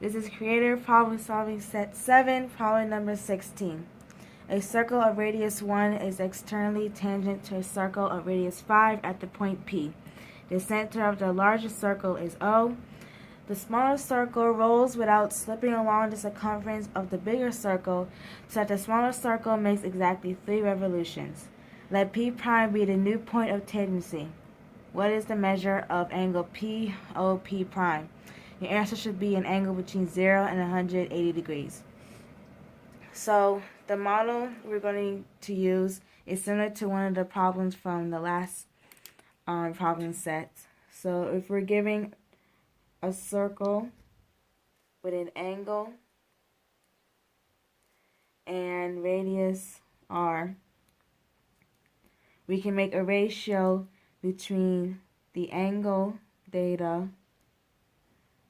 This is Creator Problem Solving Set 7, problem number 16. A circle of radius 1 is externally tangent to a circle of radius 5 at the point P. The center of the largest circle is O. The smaller circle rolls without slipping along the circumference of the bigger circle, so that the smaller circle makes exactly 3 revolutions. Let P prime be the new point of tangency. What is the measure of angle POP prime? Your answer should be an angle between 0 and 180 degrees. So the model we're going to use is similar to one of the problems from the last problem set. So if we're giving a circle with an angle and radius r, we can make a ratio between the angle theta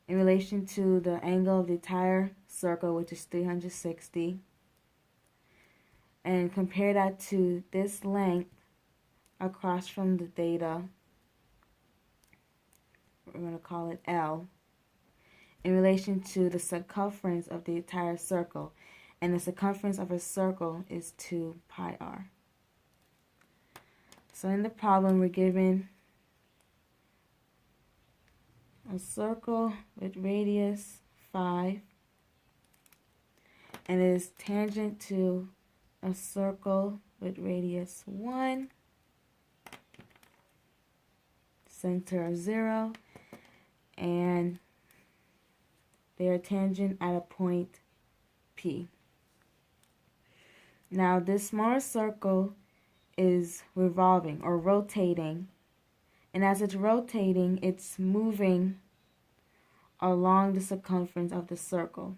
in relation to the angle of the entire circle, which is 360, and compare that to this length across from the theta. We're going to call it L, in relation to the circumference of the entire circle, and the circumference of a circle is 2 pi r. So in the problem, we're given a circle with radius 5, and it is tangent to a circle with radius 1, center of 0, and they are tangent at a point P. Now this smaller circle is revolving or rotating, and as it's rotating, it's moving along the circumference of the circle.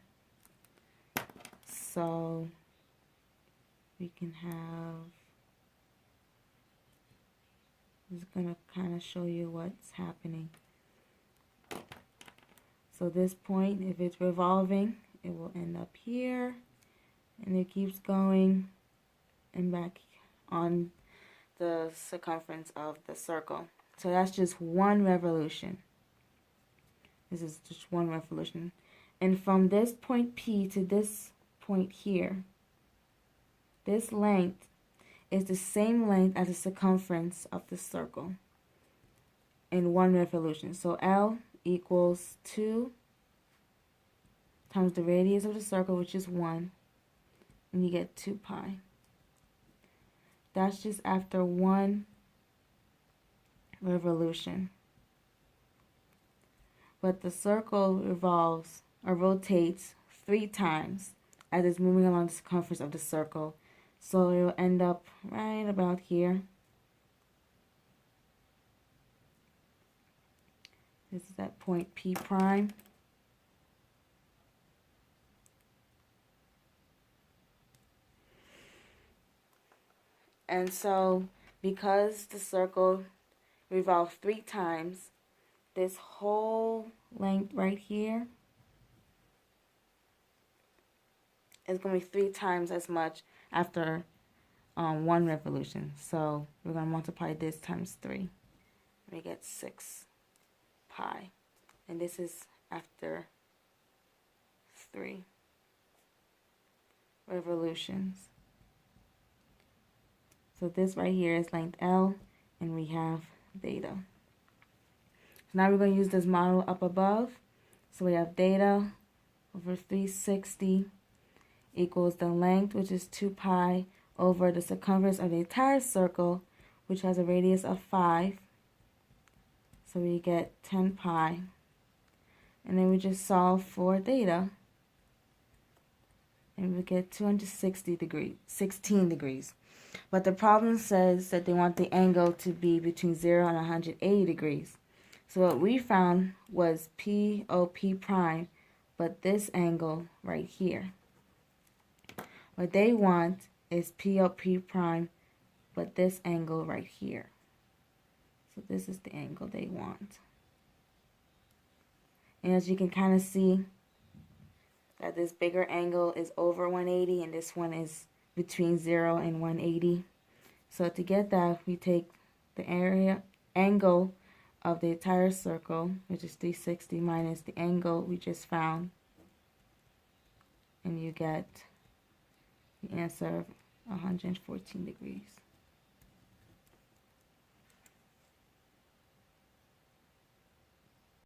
So we can have, I'm just going to kind of show you what's happening. So this point, if it's revolving, it will end up here, and it keeps going and back on the circumference of the circle. So that's just one revolution. This is just one revolution. And from this point P to this point here, this length is the same length as the circumference of the circle in one revolution. So L equals 2 times the radius of the circle, which is 1, and you get 2 pi. That's just after one revolution. But the circle revolves or rotates 3 times as it's moving along the circumference of the circle. So it will end up right about here. This is that point P prime. And so because the circle revolves 3 times, this whole length right here is going to be 3 times as much after one revolution. So we're going to multiply this times 3. We get 6 pi. And this is after 3 revolutions. So this right here is length L, and we have theta. So now we're going to use this model up above. So we have theta over 360 equals the length, which is 2 pi, over the circumference of the entire circle, which has a radius of 5. So we get 10 pi. And then we just solve for theta, and we get 16 degrees. But the problem says that they want the angle to be between 0 and 180 degrees. So what we found was POP prime, but this angle right here. What they want is POP prime, but this angle right here. So this is the angle they want. And as you can kind of see, that this bigger angle is over 180, and this one is between 0 and 180. So to get that, we take the angle of the entire circle, which is 360, minus the angle we just found, and you get the answer of 114 degrees.